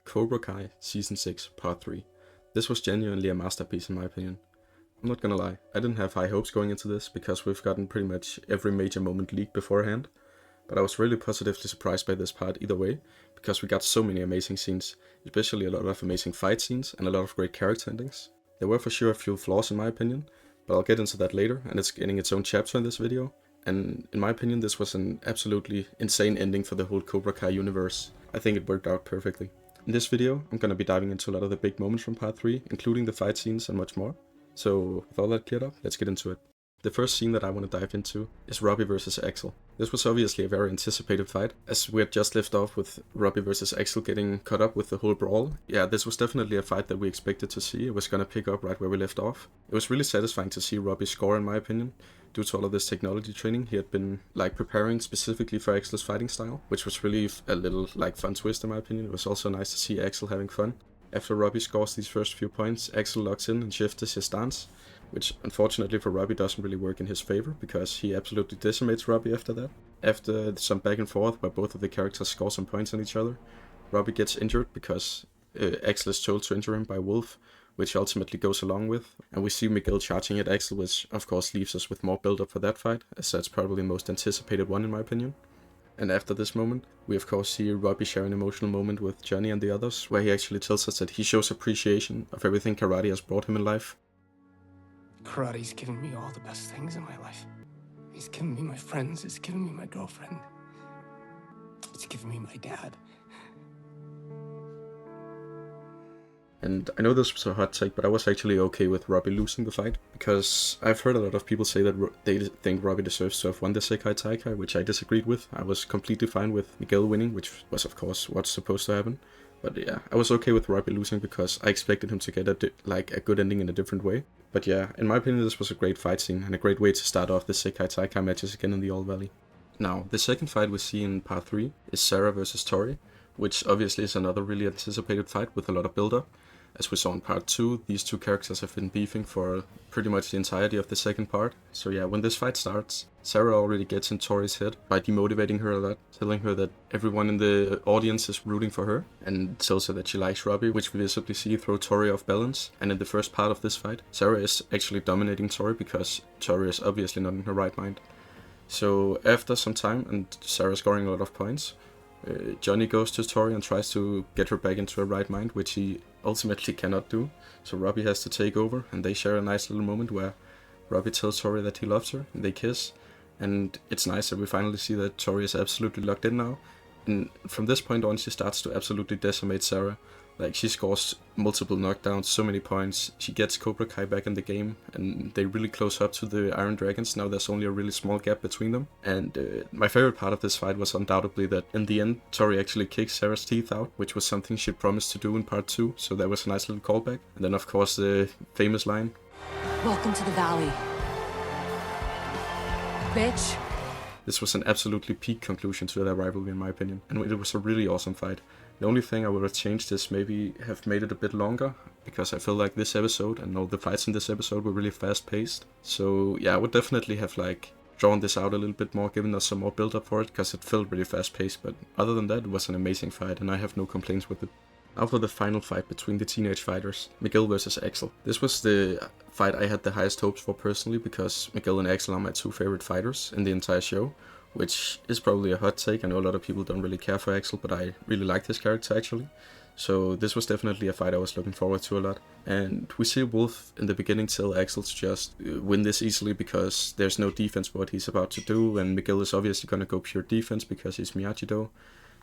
Cobra Kai Season 6 Part 3. This was genuinely a masterpiece in my opinion. I'm not gonna lie, I didn't have high hopes going into this because we've gotten pretty much every major moment leaked beforehand, but I was really positively surprised by this part either way, because we got so many amazing scenes, especially a lot of amazing fight scenes and a lot of great character endings. There were for sure a few flaws in my opinion, but I'll get into that later, and it's getting its own chapter in this video. And in my opinion, this was an absolutely insane ending for the whole Cobra Kai universe. I think it worked out perfectly. In this video, I'm gonna be diving into a lot of the big moments from Part 3, including the fight scenes and much more. So with all that cleared up, let's get into it. The first scene that I want to dive into is Robbie vs Axel. This was obviously a very anticipated fight, as we had just left off with Robbie vs Axel getting caught up with the whole brawl. Yeah, this was definitely a fight that we expected to see. It was gonna pick up right where we left off. It was really satisfying to see Robbie score in my opinion, due to all of this technology training he had been preparing specifically for Axel's fighting style, which was really a little fun twist in my opinion. It was also nice to see Axel having fun. After Robbie scores these first few points, Axel locks in and shifts his stance, which unfortunately for Robbie doesn't really work in his favor, because he absolutely decimates Robbie after that. After some back and forth where both of the characters score some points on each other, Robbie gets injured because Axel is told to injure him by Wolf, which ultimately goes along with, and we see Miguel charging at Axel, which of course leaves us with more build up for that fight, as that's probably the most anticipated one in my opinion. And after this moment, we of course see Robbie share an emotional moment with Johnny and the others, where he actually tells us that he shows appreciation of everything karate has brought him in life. Karate's given me all the best things in my life. It's given me my friends, it's given me my girlfriend. It's given me my dad. And I know this was a hot take, but I was actually okay with Robbie losing the fight, because I've heard a lot of people say that they think Robbie deserves to have won the 𝐃𝐢𝐞𝐿𝐤𝐞, which I disagreed with. I was completely fine with Miguel winning, which was of course what's supposed to happen. But yeah, I was okay with Robbie losing because I expected him to get a good ending in a different way. But yeah, in my opinion this was a great fight scene and a great way to start off the 𝐃𝐢𝐞𝐿𝐤𝐞 matches again in the All Valley. Now, the second fight we see in Part 3 is Sarah vs Tori, which obviously is another really anticipated fight with a lot of build-up. As we saw in Part 2, these two characters have been beefing for pretty much the entirety of the second part. So yeah, when this fight starts, Sarah already gets in Tori's head by demotivating her a lot, telling her that everyone in the audience is rooting for her, and tells her that she likes Robbie, which we visibly see throw Tori off balance. And in the first part of this fight, Sarah is actually dominating Tori because Tori is obviously not in her right mind. So after some time and Sarah scoring a lot of points, Johnny goes to Tori and tries to get her back into her right mind, which he ultimately cannot do. So Robbie has to take over, and they share a nice little moment where Robbie tells Tori that he loves her, and they kiss. And it's nice that we finally see that Tori is absolutely locked in now. And from this point on, she starts to absolutely decimate Sarah. She scores multiple knockdowns, so many points. She gets Cobra Kai back in the game, and they really close up to the Iron Dragons. Now there's only a really small gap between them. And my favorite part of this fight was undoubtedly that in the end, Tori actually kicks Sarah's teeth out, which was something she promised to do in Part 2. So that was a nice little callback. And then of course the famous line, "Welcome to the valley, bitch." This was an absolutely peak conclusion to their rivalry in my opinion, and it was a really awesome fight. The only thing I would have changed is maybe have made it a bit longer, because I feel like this episode and all the fights in this episode were really fast paced. So yeah, I would definitely have drawn this out a little bit more, given us some more build up for it, because it felt really fast paced. But other than that, it was an amazing fight and I have no complaints with it. Now for the final fight between the teenage fighters, Miguel vs Axel. This was the fight I had the highest hopes for personally, because Miguel and Axel are my two favorite fighters in the entire show, which is probably a hot take. I know a lot of people don't really care for Axel, but I really liked his character actually. So this was definitely a fight I was looking forward to a lot. And we see Wolf in the beginning tell Axel to just win this easily because there's no defense for what he's about to do, and Miguel is obviously gonna go pure defense because he's Miyagi-Do.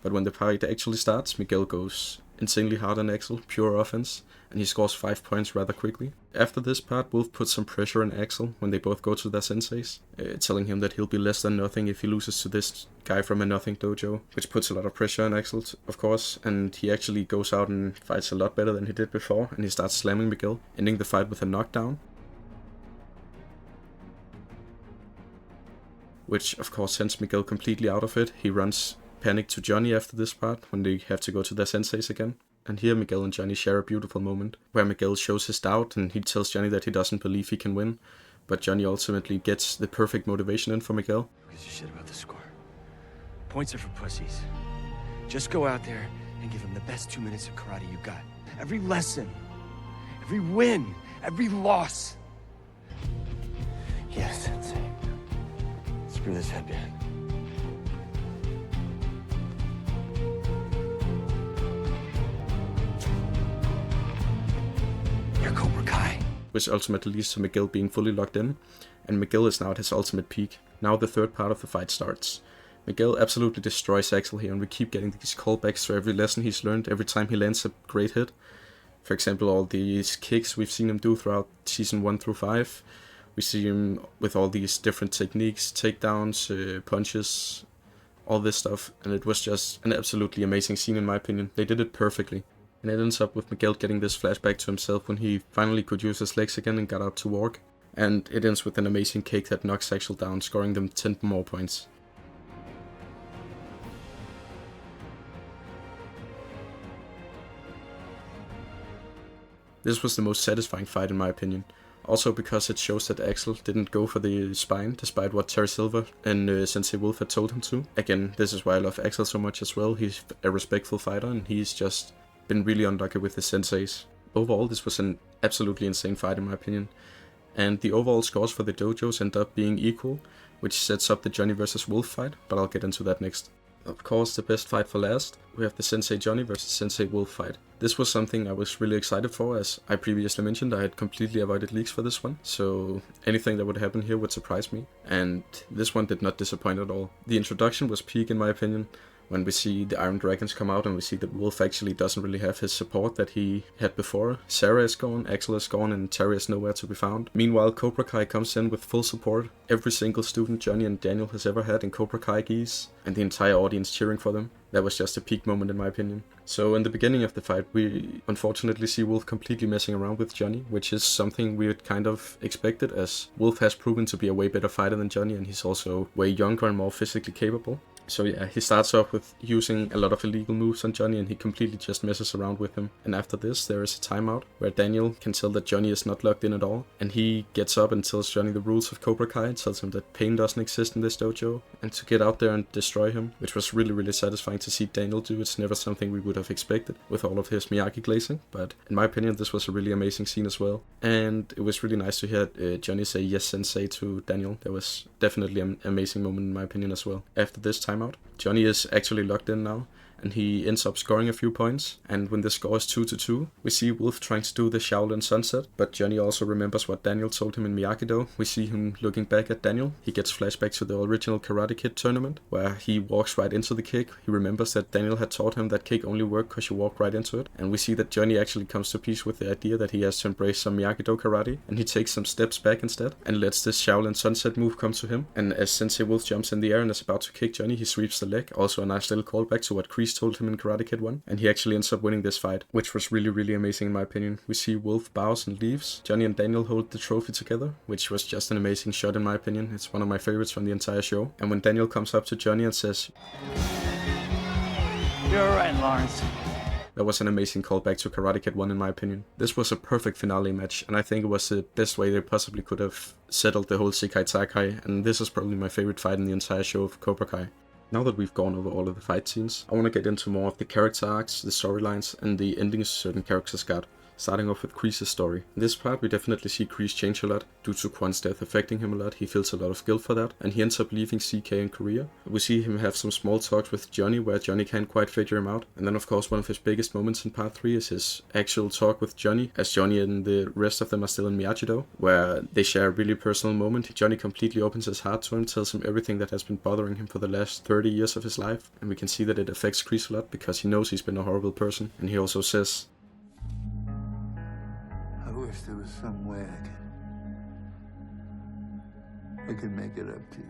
But when the fight actually starts, Miguel goes insanely hard on Axel, pure offense, and he scores 5 points rather quickly. After this part, Wolf puts some pressure on Axel when they both go to their senseis, telling him that he'll be less than nothing if he loses to this guy from a nothing dojo, which puts a lot of pressure on Axel, of course, and he actually goes out and fights a lot better than he did before, and he starts slamming Miguel, ending the fight with a knockdown, which of course sends Miguel completely out of it. He runs panic to Johnny after this part, when they have to go to their senseis again. And here Miguel and Johnny share a beautiful moment, where Miguel shows his doubt and he tells Johnny that he doesn't believe he can win, but Johnny ultimately gets the perfect motivation in for Miguel. Who gives a shit about the score? Points are for pussies. Just go out there and give him the best 2 minutes of karate you got. Every lesson, every win, every loss. Yes, Sensei. Screw this headband. You're Cobra Kai. Which ultimately leads to Miguel being fully locked in, and Miguel is now at his ultimate peak. Now the third part of the fight starts. Miguel absolutely destroys Axel here, and we keep getting these callbacks to every lesson he's learned every time he lands a great hit. For example, all these kicks we've seen him do throughout season 1 through 5. We see him with all these different techniques, takedowns, punches, all this stuff, and it was just an absolutely amazing scene in my opinion. They did it perfectly. And it ends up with Miguel getting this flashback to himself when he finally could use his legs again and got out to walk. And it ends with an amazing kick that knocks Axel down, scoring them 10 more points. This was the most satisfying fight in my opinion. Also because it shows that Axel didn't go for the spine, despite what Terry Silver and Sensei Wolf had told him to. Again, this is why I love Axel so much as well. He's a respectful fighter and he's just been really unlucky with his senseis. Overall, this was an absolutely insane fight in my opinion. And the overall scores for the dojos end up being equal, which sets up the Johnny vs Wolf fight, but I'll get into that next. Of course, the best fight for last, we have the Sensei Johnny vs Sensei Wolf fight. This was something I was really excited for, as I previously mentioned. I had completely avoided leaks for this one, so anything that would happen here would surprise me, and this one did not disappoint at all. The introduction was peak in my opinion, when we see the Iron Dragons come out and we see that Wolf actually doesn't really have his support that he had before. Sarah is gone, Axel is gone, and Terry is nowhere to be found. Meanwhile, Cobra Kai comes in with full support. Every single student Johnny and Daniel has ever had in Cobra Kai geese, and the entire audience cheering for them. That was just a peak moment in my opinion. So in the beginning of the fight, we unfortunately see Wolf completely messing around with Johnny, which is something we had kind of expected, as Wolf has proven to be a way better fighter than Johnny, and he's also way younger and more physically capable. So yeah, he starts off with using a lot of illegal moves on Johnny and he completely just messes around with him. And after this, there is a timeout where Daniel can tell that Johnny is not locked in at all. And he gets up and tells Johnny the rules of Cobra Kai and tells him that pain doesn't exist in this dojo and to get out there and destroy him, which was really satisfying to see Daniel do. It's never something we would have expected with all of his Miyagi glazing, but in my opinion, this was a really amazing scene as well. And it was really nice to hear Johnny say yes sensei to Daniel. That was definitely an amazing moment in my opinion as well. After this timeout, Johnny is actually locked in now, and he ends up scoring a few points, and when the score is 2-2, we see Wolf trying to do the Shaolin Sunset, but Johnny also remembers what Daniel told him in Miyagi-Do. We see him looking back at Daniel. He gets flashback to the original Karate Kid tournament, where he walks right into the kick. He remembers that Daniel had taught him that kick only worked because you walk right into it, and we see that Johnny actually comes to peace with the idea that he has to embrace some Miyagi-Do karate, and he takes some steps back instead, and lets this Shaolin Sunset move come to him, and as Sensei Wolf jumps in the air and is about to kick Johnny, he sweeps the leg. Also a nice little callback to what Kreese told him in Karate Kid 1, and he actually ends up winning this fight, which was really amazing in my opinion. We see Wolf bows and leaves. Johnny and Daniel hold the trophy together, which was just an amazing shot in my opinion. It's one of my favorites from the entire show. And when Daniel comes up to Johnny and says, You're right, Lawrence. that was an amazing callback to Karate Kid 1 in my opinion. This was a perfect finale match, and I think it was the best way they possibly could have settled the whole 𝐃𝐢𝐞𝐿, and this is probably my favorite fight in the entire show of Cobra Kai. Now that we've gone over all of the fight scenes, I want to get into more of the character arcs, the storylines, and the endings certain characters got. Starting off with Kreese's story. In this part, we definitely see Kreese change a lot, due to Kwon's death affecting him a lot. He feels a lot of guilt for that, and he ends up leaving CK in Korea. We see him have some small talks with Johnny, where Johnny can't quite figure him out. And then of course one of his biggest moments in part 3 is his actual talk with Johnny, as Johnny and the rest of them are still in Miyagi-Do, where they share a really personal moment. Johnny completely opens his heart to him, tells him everything that has been bothering him for the last 30 years of his life, and we can see that it affects Kreese a lot, because he knows he's been a horrible person, and he also says, I wish there was some way I could make it up to you.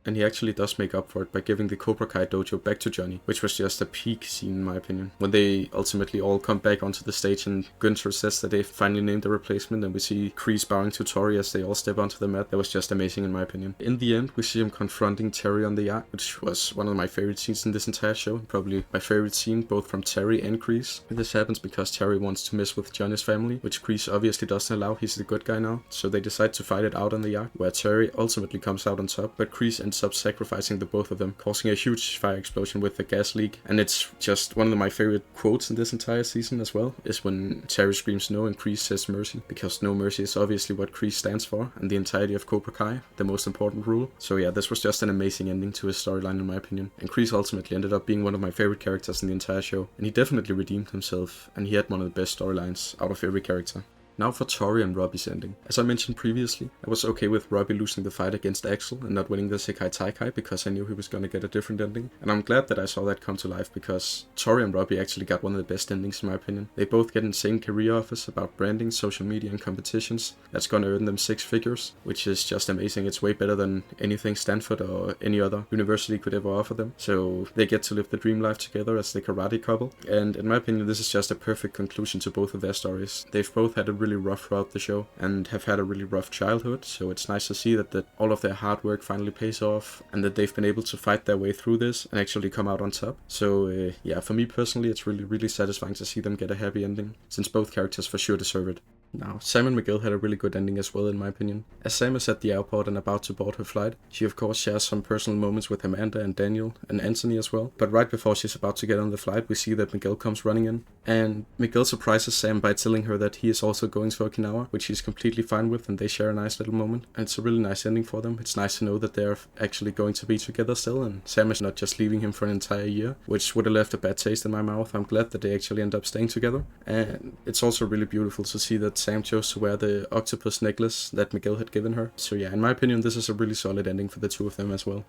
And he actually does make up for it by giving the Cobra Kai dojo back to Johnny, which was just a peak scene in my opinion. When they ultimately all come back onto the stage and Gunther says that they finally named a replacement, and we see Kreese bowing to Tori as they all step onto the mat, that was just amazing in my opinion. In the end, we see him confronting Terry on the yacht, which was one of my favorite scenes in this entire show, probably my favorite scene both from Terry and Kreese. And this happens because Terry wants to mess with Johnny's family, which Kreese obviously doesn't allow. He's the good guy now, so they decide to fight it out on the yacht, where Terry ultimately comes out on top, but Kreese ends ends up sacrificing the both of them, causing a huge fire explosion with the gas leak. And it's just one of my favorite quotes in this entire season as well, is when Terry screams no and Kreese says mercy, because no mercy is obviously what Kreese stands for and the entirety of Cobra Kai, the most important rule. So yeah, this was just an amazing ending to his storyline in my opinion, and Kreese ultimately ended up being one of my favorite characters in the entire show, and he definitely redeemed himself, and he had one of the best storylines out of every character. Now for Tori and Robbie's ending. As I mentioned previously, I was okay with Robbie losing the fight against Axel and not winning the 𝐃𝐢𝐞𝐿 because I knew he was going to get a different ending. And I'm glad that I saw that come to life, because Tori and Robbie actually got one of the best endings in my opinion. They both get insane career offers about branding, social media and competitions. That's going to earn them 6 figures, which is just amazing. It's way better than anything Stanford or any other university could ever offer them. So they get to live the dream life together as the karate couple. And in my opinion, this is just a perfect conclusion to both of their stories. They've both had a really rough throughout the show and have had a really rough childhood, so it's nice to see that all of their hard work finally pays off and that they've been able to fight their way through this and actually come out on top. So yeah, for me personally, it's really satisfying to see them get a happy ending, since both characters for sure deserve it. Now, Sam and Miguel had a really good ending as well in my opinion. As Sam is at the airport and about to board her flight, she of course shares some personal moments with Amanda and Daniel and Anthony as well. But right before she's about to get on the flight, we see that Miguel comes running in. And Miguel surprises Sam by telling her that he is also going to Okinawa, which he's completely fine with, and they share a nice little moment. And it's a really nice ending for them. It's nice to know that they're actually going to be together still, and Sam is not just leaving him for an entire year, which would have left a bad taste in my mouth. I'm glad that they actually end up staying together. And it's also really beautiful to see that Sam chose to wear the octopus necklace that Miguel had given her. So yeah, in my opinion, this is a really solid ending for the two of them as well.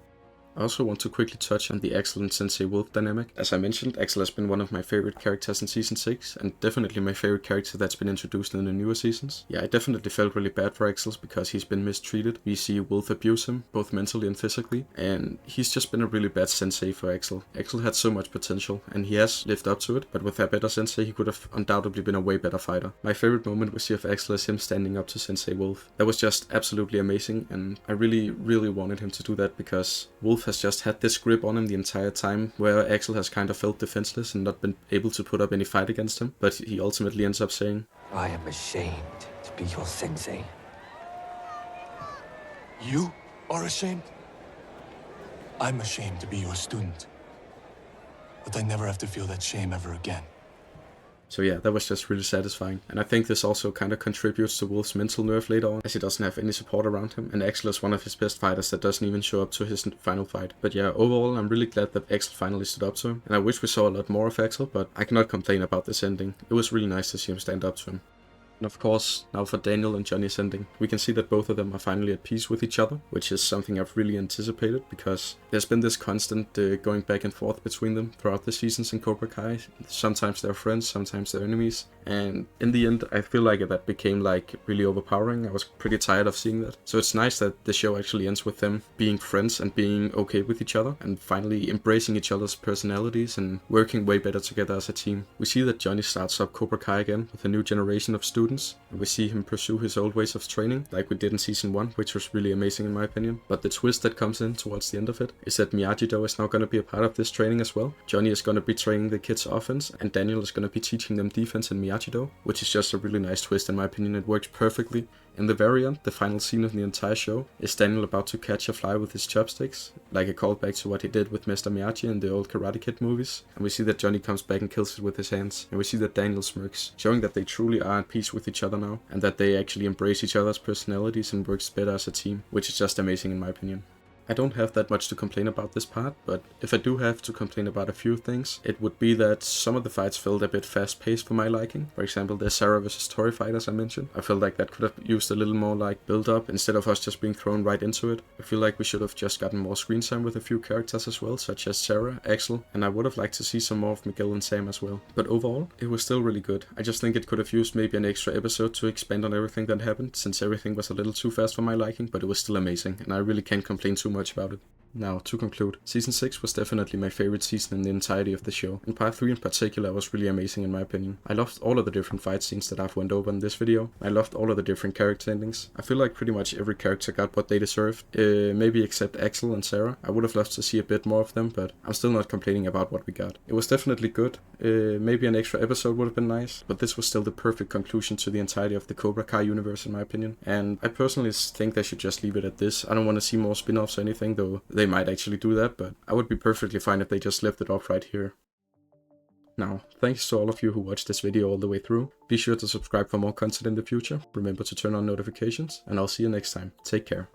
I also want to quickly touch on the Axel and Sensei Wolf dynamic. As I mentioned, Axel has been one of my favorite characters in Season 6, and definitely my favorite character that's been introduced in the newer seasons. Yeah, I definitely felt really bad for Axel because he's been mistreated. We see Wolf abuse him, both mentally and physically, and he's just been a really bad sensei for Axel. Axel had so much potential, and he has lived up to it, but with a better sensei, he could have undoubtedly been a way better fighter. My favorite moment we see of Axel is him standing up to Sensei Wolf. That was just absolutely amazing, and I really wanted him to do that, because Wolf has just had this grip on him the entire time, where Axel has kind of felt defenseless and not been able to put up any fight against him, but he ultimately ends up saying, I am ashamed to be your sensei. You are ashamed? I'm ashamed to be your student. But I never have to feel that shame ever again. So yeah, that was just really satisfying, and I think this also kind of contributes to Wolf's mental nerve later on, as he doesn't have any support around him, and Axel is one of his best fighters that doesn't even show up to his final fight. But yeah, overall I'm really glad that Axel finally stood up to him, and I wish we saw a lot more of Axel, but I cannot complain about this ending. It was really nice to see him stand up to him. And of course, now for Daniel and Johnny's ending. We can see that both of them are finally at peace with each other, which is something I've really anticipated, because there's been this constant going back and forth between them throughout the seasons in Cobra Kai. Sometimes they're friends, sometimes they're enemies, and in the end I feel like that became like really overpowering. I was pretty tired of seeing that. So it's nice that the show actually ends with them being friends and being okay with each other, and finally embracing each other's personalities and working way better together as a team. We see that Johnny starts up Cobra Kai again with a new generation of students, and we see him pursue his old ways of training, like we did in Season 1, which was really amazing in my opinion. But the twist that comes in towards the end of it is that Miyagi-Do is now going to be a part of this training as well. Johnny is going to be training the kids offense, and Daniel is going to be teaching them defense in Miyagi-Do, which is just a really nice twist in my opinion. It works perfectly. In the very end, the final scene of the entire show is Daniel about to catch a fly with his chopsticks, like a callback to what he did with Mr. Miyagi in the old Karate Kid movies. And we see that Johnny comes back and kills it with his hands. And we see that Daniel smirks, showing that they truly are at peace with each other now, and that they actually embrace each other's personalities and works better as a team, which is just amazing in my opinion. I don't have that much to complain about this part, but if I do have to complain about a few things, it would be that some of the fights felt a bit fast-paced for my liking. For example, the Sarah vs. Tori fight, as I mentioned. I felt like that could have used a little more like build-up instead of us just being thrown right into it. I feel like we should have just gotten more screen time with a few characters as well, such as Sarah, Axel, and I would have liked to see some more of Miguel and Sam as well. But overall, it was still really good. I just think it could have used maybe an extra episode to expand on everything that happened, since everything was a little too fast for my liking, but it was still amazing, and I really can't complain too much about it. Now, to conclude, Season 6 was definitely my favorite season in the entirety of the show, and Part 3 in particular was really amazing in my opinion. I loved all of the different fight scenes that I've went over in this video. I loved all of the different character endings. I feel like pretty much every character got what they deserved, maybe except Axel and Sarah. I would have loved to see a bit more of them, but I'm still not complaining about what we got. It was definitely good. Maybe an extra episode would have been nice, but this was still the perfect conclusion to the entirety of the Cobra Kai universe in my opinion, and I personally think they should just leave it at this. I don't want to see more spin-offs or anything, though they might actually do that, but I would be perfectly fine if they just left it off right here. Now, thanks to all of you who watched this video all the way through. Be sure to subscribe for more content in the future. Remember to turn on notifications, and I'll see you next time. Take care.